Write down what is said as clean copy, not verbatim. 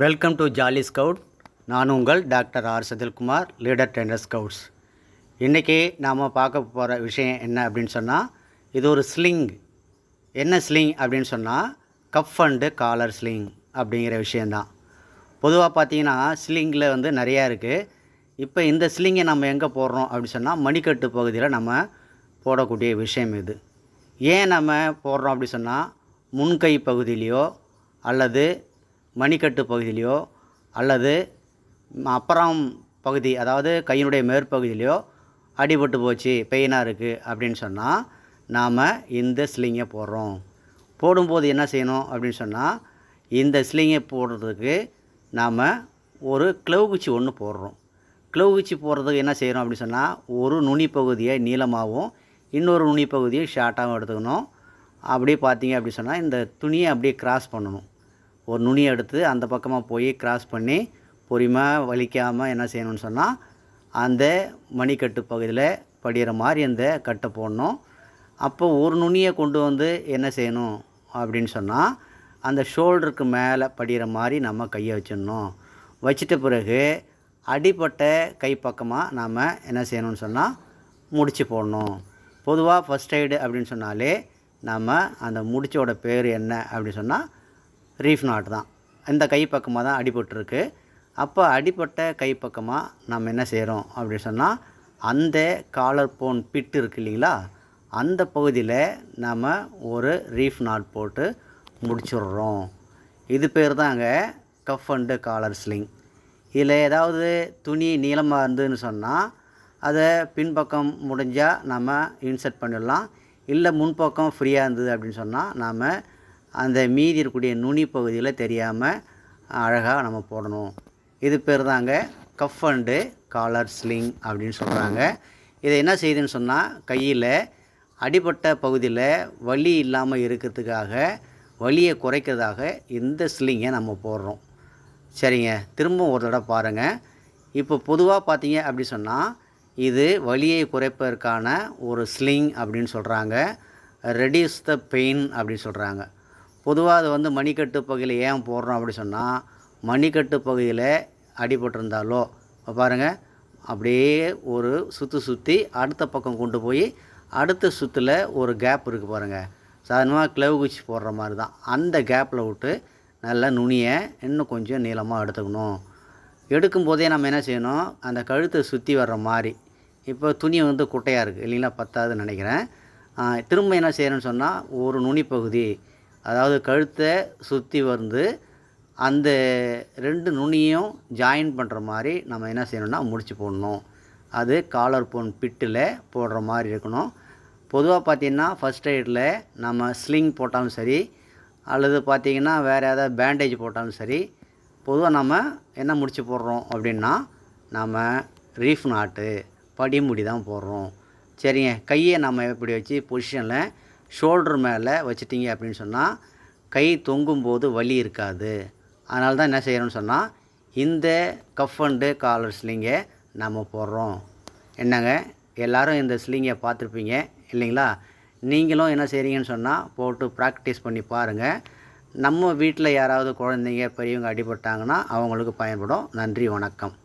Welcome to jolly scout. நான் உங்கள் doctor R Senthilkumar, leader trainer scouts. இன்றைக்கி நாம் பார்க்க போகிற விஷயம் என்ன அப்படின்னு சொன்னால், இது ஒரு ஸ்லிங். என்ன ஸ்லிங் அப்படின்னு சொன்னால், கஃப் அண்டு காலர் ஸ்லிங் அப்படிங்கிற விஷயந்தான். பொதுவாக பார்த்தீங்கன்னா ஸ்லிங்கில் வந்து நிறையா இருக்குது. இப்போ இந்த ஸ்லிங்கை நம்ம எங்கே போடுறோம் அப்படின்னு சொன்னால், மணிக்கட்டு பகுதியில் நம்ம போடக்கூடிய விஷயம் இது. ஏன் நம்ம போடுறோம் அப்படி சொன்னால், முன்கை பகுதியிலையோ அல்லது மணிக்கட்டு பகுதியிலையோ அல்லது அப்புறம் பகுதி, அதாவது கையினுடைய மேற்பகுதியிலையோ அடிபட்டு போச்சு, பெயினாக இருக்குது அப்படின்னு சொன்னால் நாம் இந்த ஸ்லிங்கை போடுறோம். போடும்போது என்ன செய்யணும் அப்படின்னு சொன்னால், இந்த ஸ்லிங்கை போடுறதுக்கு நாம் ஒரு க்ளவ் குச்சி ஒன்று போடுறோம். க்ளவ் குச்சி போடுறதுக்கு என்ன செய்கிறோம் அப்படின்னு சொன்னால், ஒரு நுனி பகுதியை நீளமாகவும் இன்னொரு நுனி பகுதியை ஷார்ட்டாகவும் எடுத்துக்கணும். அப்படியே பார்த்தீங்க அப்படி சொன்னால், இந்த துணியை அப்படியே கிராஸ் பண்ணணும். ஒரு நுனியை எடுத்து அந்த பக்கமாக போய் கிராஸ் பண்ணி பொறுமையாக வலிக்காமல் என்ன செய்யணும்னு சொன்னால், அந்த மணிக்கட்டு பகுதியில் படிகிற மாதிரி அந்த கட்டை போடணும். அப்போ ஒரு நுனியை கொண்டு வந்து என்ன செய்யணும் அப்படின்னு சொன்னால், அந்த ஷோல்டருக்கு மேலே படிகிற மாதிரி நம்ம கையை வச்சிடணும். வச்சிட்ட பிறகு அடிப்பட்ட கை பக்கமாக நாம் என்ன செய்யணும்னு சொன்னால், முடிச்சு போடணும். பொதுவாக ஃபஸ்ட் எய்டு அப்படின்னு சொன்னாலே நம்ம அந்த முடிச்சோட பேர் என்ன அப்படின்னு சொன்னால், ரீஃப் நாட் தான். இந்த கை பக்கமாக தான் அடிபட்டுருக்கு. அப்போ அடிப்பட்ட கை பக்கமாக நம்ம என்ன செய்கிறோம் அப்படின்னு சொன்னால், அந்த காலர் போன் பிட்டு இருக்குது இல்லைங்களா, அந்த பகுதியில் நம்ம ஒரு ரீஃப் நாட் போட்டு முடிச்சுடுறோம். இது பேர் தாங்க கஃப் அண்டு காலர் ஸ்லிங். இதில் ஏதாவது துணி நீளமாக இருந்ததுன்னு சொன்னால், அதை பின்பக்கம் முடிஞ்சால் நம்ம இன்சர்ட் பண்ணிடலாம். இல்லை முன்பக்கம் ஃப்ரீயாக இருந்தது அப்படின்னு சொன்னால் நாம் அந்த மீதி இருக்கக்கூடிய நுனி பகுதியில் தெரியாமல் அழகாக நம்ம போடணும். இது பேர் தாங்க கஃப் அண்டு காலர் ஸ்லிங் அப்படின்னு சொல்கிறாங்க. இதை என்ன செய்யுதுன்னு சொன்னால், கையில் அடிப்பட்ட பகுதியில் வலி இல்லாமல் இருக்கிறதுக்காக, வலியை குறைக்கிறதாக இந்த ஸ்லிங்கை நம்ம போடுறோம். சரிங்க, திரும்ப ஒரு தடவை பாருங்கள். இப்போ பொதுவாக பார்த்தீங்க அப்படி சொன்னால், இது வலியை குறைப்பதற்கான ஒரு ஸ்லிங் அப்படின்னு சொல்கிறாங்க. ரெடியூஸ் த பெயின் அப்படின்னு சொல்கிறாங்க. பொதுவாக அது வந்து மணிக்கட்டு பகுதியில் ஏன் போடுறோம் அப்படி சொன்னால், மணிக்கட்டு பகுதியில் அடிபட்டிருந்தாலோ பாருங்கள், அப்படியே ஒரு சுற்றி அடுத்த பக்கம் கொண்டு போய் அடுத்த சுற்றில் ஒரு கேப் இருக்குது பாருங்கள். சாதாரணமாக க்ளவ் குச்சி போடுற மாதிரி தான். அந்த கேப்பில் விட்டு நல்லா நுனியை இன்னும் கொஞ்சம் நீளமாக எடுத்துக்கணும். எடுக்கும்போதே நம்ம என்ன செய்யணும், அந்த கழுத்தை சுற்றி வர்ற மாதிரி. இப்போ துணி வந்து குட்டையாக இருக்குது இல்லைங்களா, பத்தாதுன்னு நினைக்கிறேன். திரும்ப என்ன செய்யணும்னு சொன்னால், ஒரு நுனி பகுதி, அதாவது கழுத்தை சுற்றி வந்து அந்த ரெண்டு நுனியும் ஜாயின் பண்ணுற மாதிரி நம்ம என்ன செய்யணும்னா முடிச்சு போடணும். அது காலர் போன் பிட்டில் போடுற மாதிரி இருக்கணும். பொதுவாக பார்த்திங்கன்னா ஃபஸ்ட் எய்டில் நம்ம ஸ்லிங் போட்டாலும் சரி, அல்லது பார்த்திங்கன்னா வேறு ஏதாவது பேண்டேஜ் போட்டாலும் சரி, பொதுவாக நம்ம என்ன முடிச்சு போடுறோம் அப்படின்னா, நம்ம ரீஃப் நாட்டு படிமுடி தான் போடுறோம். சரிங்க, கையை நம்ம எப்படி வச்சு பொசிஷனில் ஷோல்டர் மேலே வச்சிட்டிங்க அப்படின்னு சொன்னால், கை தொங்கும்போது வலி இருக்காது. அதனால தான் என்ன செய்கிறோன்னு சொன்னால், இந்த கஃப் அண்டு காலர் ஸ்லிங்கை நம்ம போடுறோம். என்னங்க, எல்லோரும் இந்த ஸ்லிங்கை பார்த்துருப்பீங்க இல்லைங்களா? நீங்களும் என்ன செய்கிறீங்கன்னு சொன்னால், போட்டு ப்ராக்டிஸ் பண்ணி பாருங்கள். நம்ம வீட்டில் யாராவது குழந்தைங்க பெரியவங்க அடிபட்டாங்கன்னா அவங்களுக்கு பயன்படும். நன்றி, வணக்கம்.